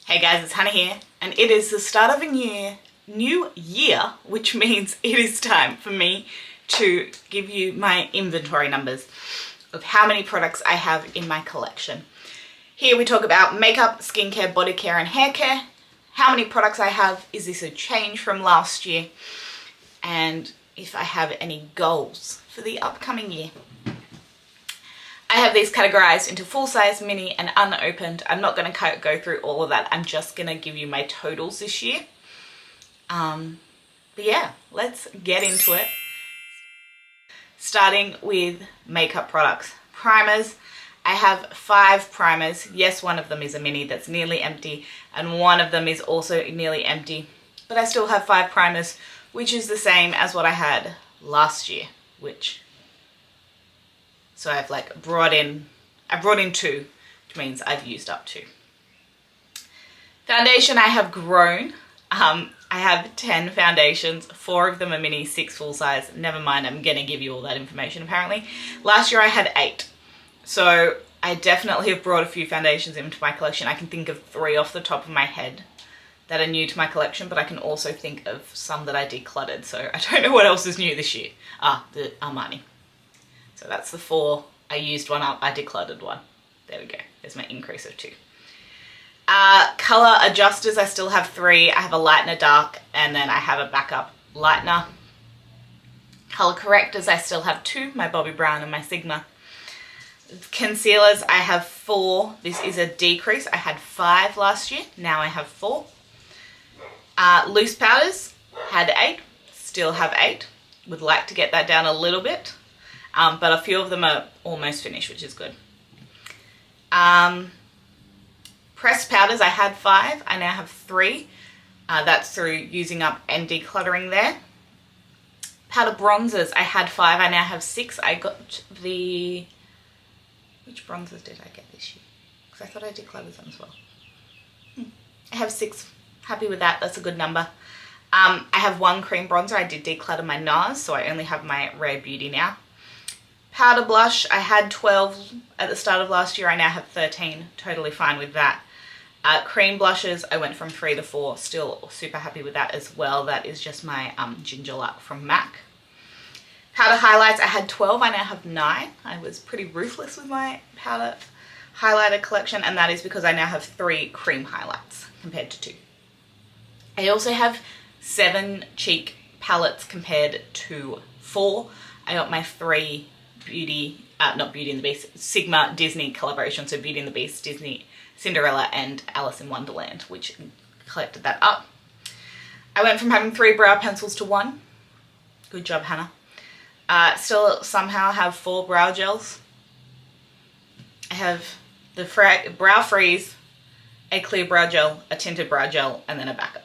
Hey guys, it's Hannah here, and it is the start of a new year, which means it is time for me to give you my inventory numbers of how many products I have in my collection. Here we talk about makeup, skincare, body care, and hair care. How many products I have, is this a change from last year, and if I have any goals for the upcoming year. I have these categorized into full size, mini, and unopened. I'm not going to go through all of that. I'm just going to give you my totals this year. But yeah, let's get into it. Starting with makeup products. Primers. I have 5 primers. Yes, one of them is a mini that's nearly empty, and one of them is also nearly empty. But I still have 5 primers, which is the same as what I had last year, So I've brought in 2, which means I've used up 2. Foundation, I have grown. I have 10 foundations, 4 of them are mini, 6 full size. Never mind, I'm gonna give you all that information apparently. Last year I had 8. So I definitely have brought a few foundations into my collection. I can think of 3 off the top of my head that are new to my collection, but I can also think of some that I decluttered. So I don't know what else is new this year. The Armani. So that's the 4. I used one up, I decluttered one. There we go, there's my increase of 2. Color adjusters, I still have 3. I have a lightener dark, and then I have a backup lightener. Color correctors, I still have 2, my Bobbi Brown and my Sigma. Concealers, I have 4. This is a decrease. I had 5 last year, now I have 4. Loose powders, had 8, still have 8. Would like to get that down a little bit. But a few of them are almost finished, which is good. Pressed powders, I had 5. I now have 3. That's through using up and decluttering there. Powder bronzers, I had 5. I now have 6. I got the... Which bronzers did I get this year? Because I thought I decluttered them as well. I have 6. Happy with that. That's a good number. I have 1 cream bronzer. I did declutter my NARS, so I only have my Rare Beauty now. Powder blush, I had 12 at the start of last year. I now have 13. Totally fine with that. Cream blushes, I went from 3 to 4. Still super happy with that as well. That is just my Ginger Luck from MAC. Powder highlights, I had 12. I now have 9. I was pretty ruthless with my powder highlighter collection, and that is because I now have 3 cream highlights compared to 2. I also have 7 cheek palettes compared to 4. I got my 3 not Beauty and the Beast, Sigma Disney collaboration, so Beauty and the Beast, Disney, Cinderella, and Alice in Wonderland, which collected that up. I went from having 3 brow pencils to 1. Good job, Hannah. Still somehow have 4 brow gels. I have the Brow Freeze, a clear brow gel, a tinted brow gel, and then a backup.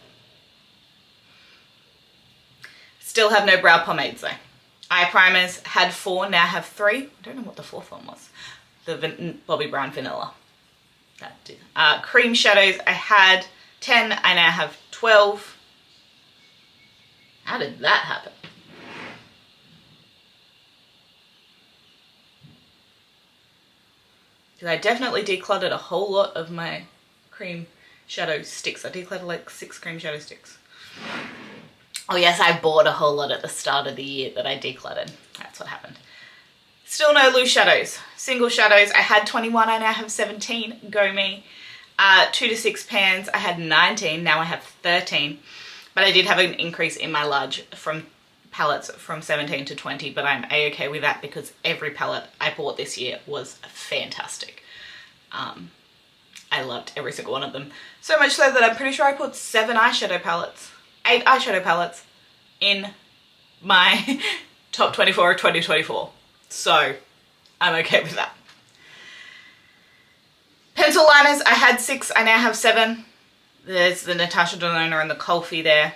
Still have no brow pomades though. Eye primers, had 4, now have 3. I don't know what the 4th one was. The Bobbi Brown Vanilla. That did. Cream shadows, I had 10, I now have 12. How did that happen? Because I definitely decluttered a whole lot of my cream shadow sticks. I decluttered like 6 cream shadow sticks. Oh yes, I bought a whole lot at the start of the year that I decluttered. That's what happened. Still no loose shadows. Single shadows, I had 21, I now have 17. Go me. 2 to 6 pans, I had 19, now I have 13. But I did have an increase in my large palettes from 17 to 20, but I'm a-okay with that because every palette I bought this year was fantastic. I loved every single one of them. So much so that I'm pretty sure I put 7 eyeshadow palettes. 8 eyeshadow palettes in my top 24 of 2024. So I'm okay with that. Pencil liners, I had 6, I now have 7. There's the Natasha Denona and the Colfi there.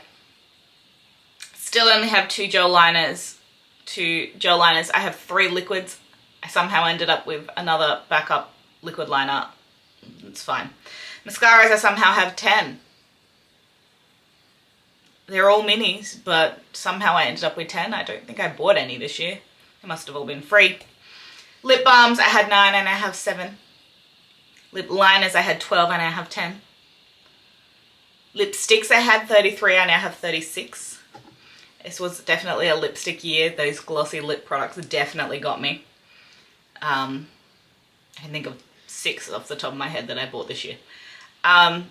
Still only have 2 gel liners. I have 3 liquids. I somehow ended up with another backup liquid liner. It's fine. Mascaras, I somehow have 10. They're all minis, but somehow I ended up with 10. I don't think I bought any this year. They must have all been free. Lip balms, I had 9 and I have 7. Lip liners, I had 12 and I have 10. Lipsticks, I had 33, I now have 36. This was definitely a lipstick year. Those glossy lip products definitely got me. I can think of 6 off the top of my head that I bought this year.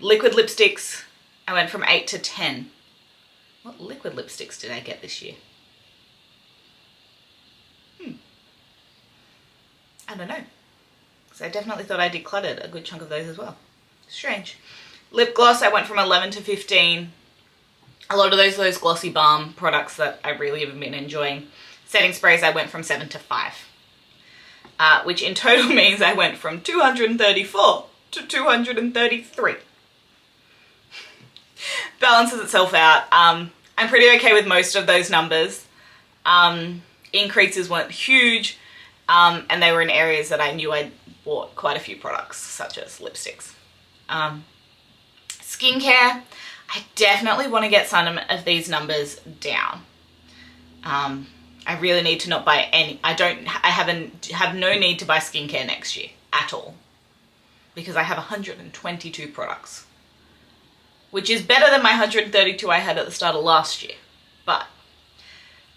Liquid lipsticks, I went from 8 to 10. What liquid lipsticks did I get this year? I don't know. Because I definitely thought I decluttered a good chunk of those as well. Strange. Lip gloss, I went from 11 to 15. A lot of those are those glossy balm products that I really have been enjoying. Setting sprays, I went from 7 to 5. Which in total means I went from 234 to 233. Balances itself out. I'm pretty okay with most of those numbers. Increases weren't huge, and they were in areas that I knew I bought quite a few products, such as lipsticks. Skincare, I definitely want to get some of these numbers down. I really need to not buy any. I have no need to buy skincare next year at all, because I have 122 products, which is better than my 132 I had at the start of last year. But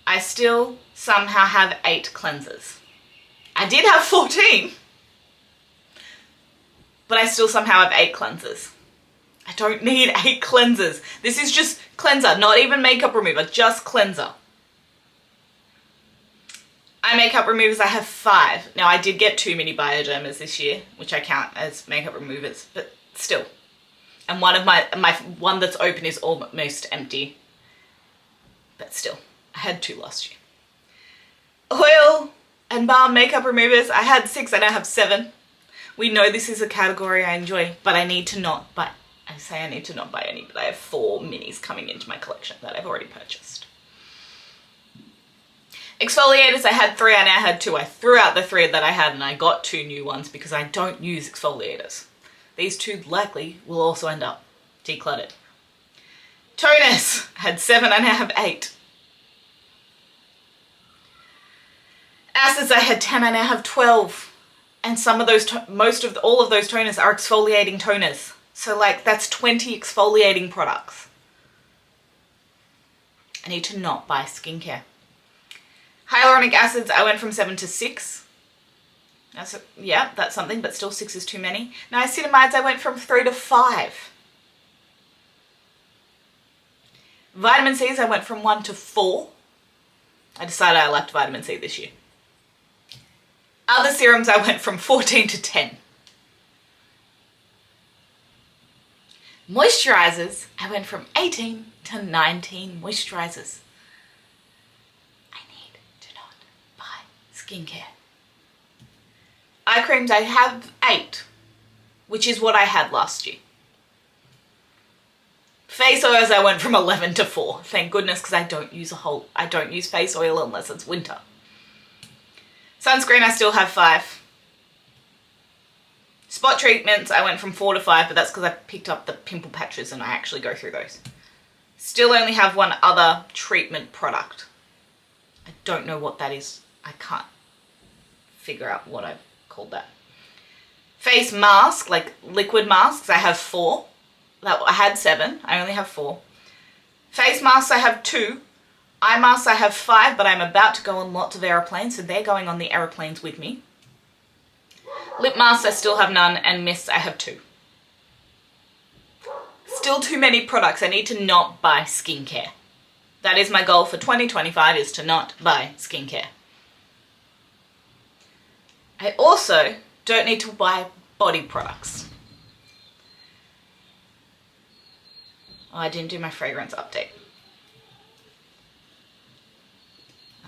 I still somehow have 8 cleansers. I did have 14, but I still somehow have 8 cleansers. I don't need 8 cleansers. This is just cleanser, not even makeup remover, just cleanser. Eye makeup removers, I have 5. Now, I did get 2 mini Biodermas this year, which I count as makeup removers, but still. And one of my one that's open is almost empty, but still. I had 2 last year. Oil and balm makeup removers, I had 6, I now have 7. We know this is a category I enjoy, but I need to not buy. I say I need to not buy any, but I have 4 minis coming into my collection that I've already purchased. Exfoliators, I had 3, I now had 2. I threw out the 3 that I had and I got 2 new ones because I don't use exfoliators. These 2 likely will also end up decluttered. Toners, I had 7, I now have 8. Acids, I had 10, I now have 12. And some of those, all of those toners are exfoliating toners. So like that's 20 exfoliating products. I need to not buy skincare. Hyaluronic acids, I went from 7 to 6. That's something, but still 6 is too many. Niacinamides, I went from 3 to 5. Vitamin C's, I went from 1 to 4. I decided I liked vitamin C this year. Other serums, I went from 14 to 10. Moisturizers, I went from 18 to 19 moisturizers. I need to not buy skincare. Eye creams, I have 8, which is what I had last year. Face oils, I went from 11 to 4. Thank goodness, because I don't use face oil unless it's winter. Sunscreen, I still have 5. Spot treatments, I went from 4 to 5, but that's because I picked up the pimple patches and I actually go through those. Still only have 1 other treatment product. I don't know what that is. I can't figure out what I've called that. Face mask, like liquid masks, I have 4. I had 7, I only have 4. Face masks, I have 2. Eye masks, I have 5, but I'm about to go on lots of aeroplanes, so they're going on the aeroplanes with me. Lip masks, I still have none, and mists, I have 2. Still too many products. I need to not buy skincare. That is my goal for 2025, is to not buy skincare. I also don't need to buy body products. Oh, I didn't do my fragrance update.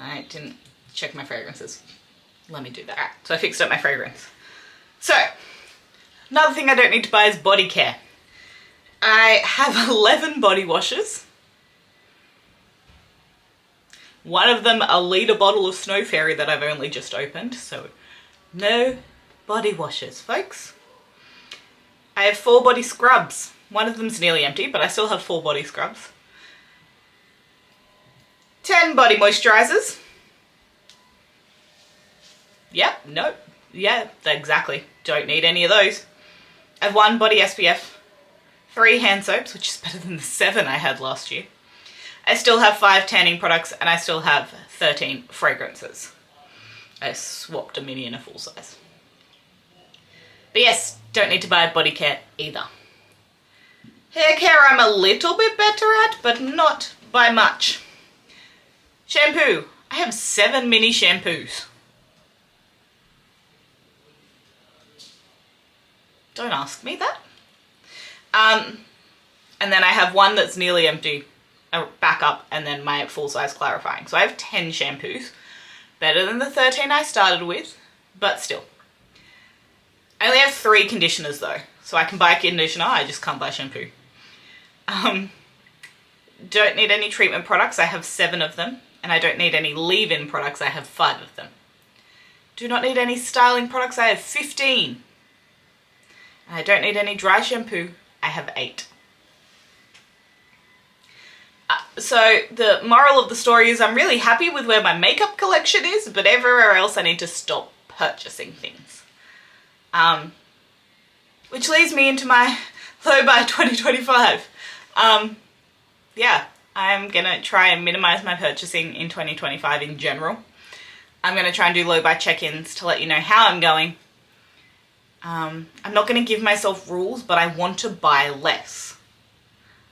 I didn't check my fragrances. Let me do that. So I fixed up my fragrance. So, another thing I don't need to buy is body care. I have 11 body washes. One of them a litre bottle of Snow Fairy that I've only just opened. So, no body washes, folks. I have 4 body scrubs. One of them's nearly empty, but I still have 4 body scrubs. 10 body moisturizers. Yep, nope. Yeah, exactly. Don't need any of those. I have 1 body SPF, 3 hand soaps, which is better than the 7 I had last year. I still have 5 tanning products, and I still have 13 fragrances. I swapped a mini and a full size. But yes, don't need to buy body care either. Hair care I'm a little bit better at, but not by much. Shampoo. I have 7 mini shampoos. Don't ask me that. And then I have one that's nearly empty, a backup, and then my full-size clarifying. So I have 10 shampoos. Better than the 13 I started with, but still. I only have 3 conditioners though, so I can buy a conditioner, I just can't buy shampoo. Don't need any treatment products, I have 7 of them. And I don't need any leave-in products, I have 5 of them. Do not need any styling products, I have 15. And I don't need any dry shampoo, I have 8. So the moral of the story is I'm really happy with where my makeup collection is, but everywhere else I need to stop purchasing things. Which leads me into my low buy 2025. Yeah, I'm gonna try and minimize my purchasing in 2025 in general. I'm gonna try and do low buy check-ins to let you know how I'm going. I'm not gonna give myself rules, but I want to buy less.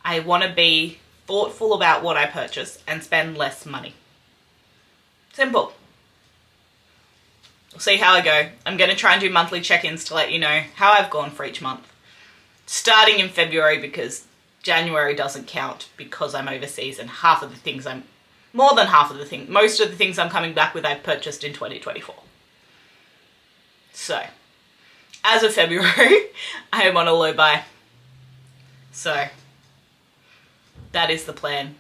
I want to be thoughtful about what I purchase and spend less money. Simple. We'll see how I go. I'm going to try and do monthly check-ins to let you know how I've gone for each month. Starting in February because January doesn't count because I'm overseas and most of the things I'm coming back with I've purchased in 2024. So, as of February, I am on a low buy. So, that is the plan.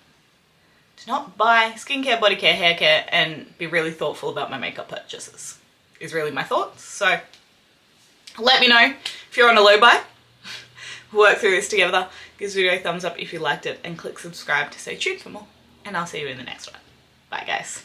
To not buy skincare, body care, hair care, and be really thoughtful about my makeup purchases is really my thoughts. So let me know if you're on a low buy. We'll work through this together. Give this video a thumbs up if you liked it and click subscribe to stay tuned for more. And I'll see you in the next one. Bye guys.